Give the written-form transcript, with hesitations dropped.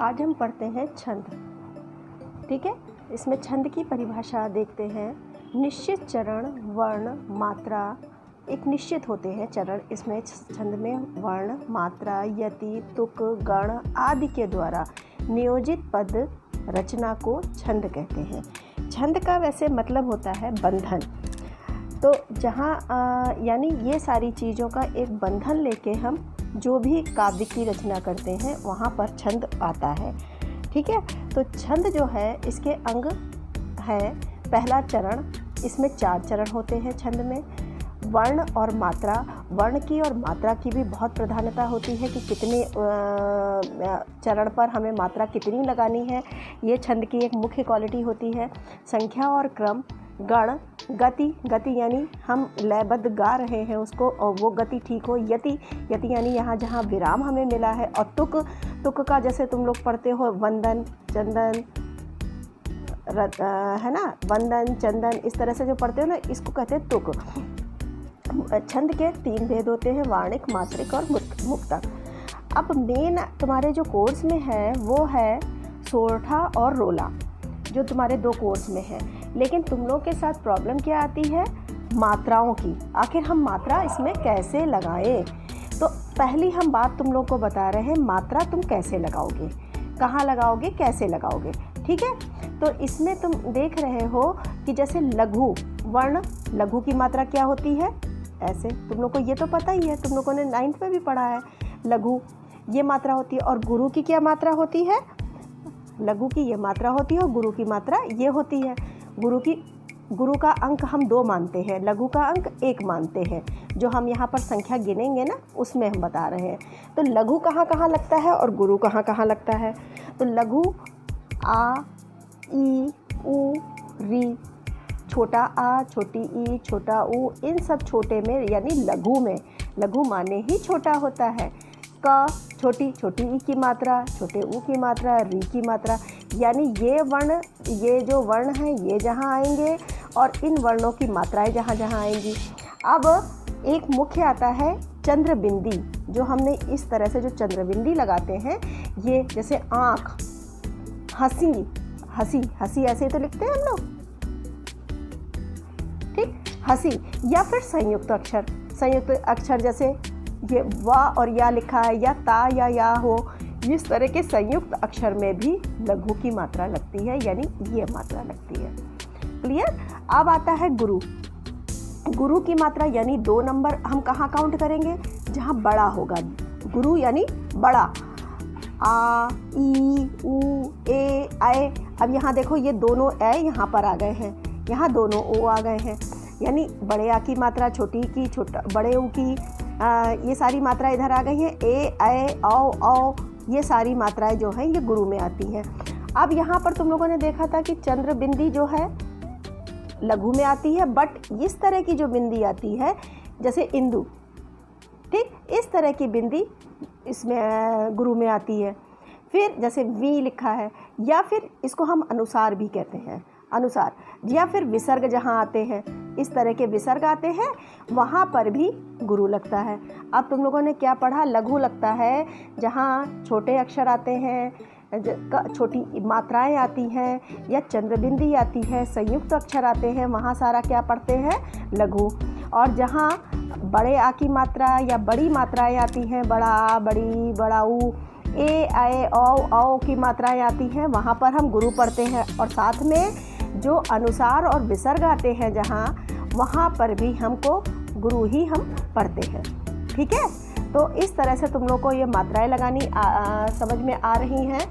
आज हम पढ़ते हैं छंद। ठीक है, इसमें छंद की परिभाषा देखते हैं। निश्चित चरण, वर्ण, मात्रा एक निश्चित होते हैं चरण। इसमें छंद में वर्ण, मात्रा, यति, तुक, गण आदि के द्वारा नियोजित पद रचना को छंद कहते हैं। छंद का वैसे मतलब होता है बंधन। तो जहाँ यानी ये सारी चीज़ों का एक बंधन लेके हम जो भी काव्य की रचना करते हैं वहाँ पर छंद आता है। ठीक है, तो छंद जो है इसके अंग है पहला चरण। इसमें 4 चरण होते हैं छंद में। वर्ण और मात्रा, वर्ण की और मात्रा की भी बहुत प्रधानता होती है कि कितने चरण पर हमें मात्रा कितनी लगानी है, ये छंद की एक मुख्य क्वालिटी होती है। संख्या और क्रम, गण, गति यानी हम लयबद्ध गा रहे हैं उसको और वो गति ठीक हो। यति यानी यहाँ जहाँ विराम हमें मिला है। और तुक का जैसे तुम लोग पढ़ते हो वंदन, चंदन, है ना, वंदन, चंदन, इस तरह से जो पढ़ते हो ना, इसको कहते हैं तुक। छंद के 3 भेद होते हैं, वार्णिक, मात्रिक और मुक्तक। अब मेन तुम्हारे जो कोर्स में है वो है सोरठा और रोला, जो तुम्हारे 2 कोर्स में है। लेकिन तुम लोग के साथ प्रॉब्लम क्या आती है? मात्राओं की। आखिर हम मात्रा इसमें कैसे लगाएं? तो पहली हम बात तुम लोग को बता रहे हैं, मात्रा तुम कैसे लगाओगे, कहाँ लगाओगे, कैसे लगाओगे। ठीक है, तो इसमें तुम देख रहे हो कि जैसे लघु वर्ण, लघु की मात्रा क्या होती है? ऐसे तुम लोग को ये तो पता ही है, तुम लोगों ने 9th में भी पढ़ा है। लघु ये मात्रा होती है। और गुरु की क्या मात्रा होती है? लघु की ये मात्रा होती है और गुरु की मात्रा ये होती है। गुरु का अंक हम 2 मानते हैं, लघु का अंक 1 मानते हैं। जो हम यहाँ पर संख्या गिनेंगे ना, उसमें हम बता रहे हैं। तो लघु कहाँ कहाँ लगता है और गुरु कहाँ कहाँ लगता है? तो लघु आ, ई, उ, री, छोटा आ, छोटी ई, छोटा ऊ, इन सब छोटे में यानी लघु में, लघु माने ही छोटा होता है। क छोटी ई की मात्रा, छोटे ऊ की मात्रा, री की मात्रा, यानी ये वर्ण, ये जो वर्ण हैं ये जहाँ आएंगे और इन वर्णों की मात्राएं जहाँ जहाँ आएंगी। अब एक मुख्य आता है चंद्रबिंदी, जो हमने इस तरह से जो चंद्रबिंदी लगाते हैं, ये जैसे आँख, हंसी ऐसे तो लिखते हैं हम लोग। ठीक, हंसी। या फिर संयुक्त अक्षर जैसे ये वा और या लिखा है, या ता या हो, इस तरह के संयुक्त अक्षर में भी लघु की मात्रा लगती है, यानी ये मात्रा लगती है। क्लियर? अब आता है गुरु। गुरु की मात्रा यानी 2 नंबर हम कहाँ काउंट करेंगे? जहाँ बड़ा होगा। गुरु यानी बड़ा। आ, ई, उ, ए, आए। अब यहाँ देखो ये दोनों ए यहाँ पर आ गए हैं, यहाँ दोनों ओ आ गए हैं, यानी बड़े आ की मात्रा छोटी की, बड़े ऊ की, ये सारी मात्रा इधर आ गई हैं। ए, ऐ, औ, ये सारी मात्राएं जो हैं ये गुरु में आती हैं। अब यहाँ पर तुम लोगों ने देखा था कि चंद्र बिंदी जो है लघु में आती है, बट इस तरह की जो बिंदी आती है जैसे इंदु, ठीक, इस तरह की बिंदी इसमें गुरु में आती है। फिर जैसे वी लिखा है, या फिर इसको हम अनुसार भी कहते हैं, अनुसार। या फिर विसर्ग जहाँ आते हैं, इस तरह के विसर्ग आते हैं, वहाँ पर भी गुरु लगता है। अब तुम लोगों ने क्या पढ़ा? लघु लगता है जहाँ छोटे अक्षर आते हैं, छोटी मात्राएं आती हैं, या चंद्रबिंदी आती है, संयुक्त अक्षर आते हैं, वहाँ सारा क्या पढ़ते हैं? लघु। और जहाँ बड़े आ की मात्रा या बड़ी मात्राएं आती हैं, बड़ा आ, बड़ी, बड़ा ऊ, ए, ऐ, औ की मात्राएं आती हैं, वहाँ पर हम गुरु पढ़ते हैं। और साथ में जो अनुसार और विसर्ग आते हैं जहाँ, वहाँ पर भी हमको गुरु ही हम पढ़ते हैं। ठीक है, तो इस तरह से तुम लोग को ये मात्राएं लगानी समझ में आ रही हैं।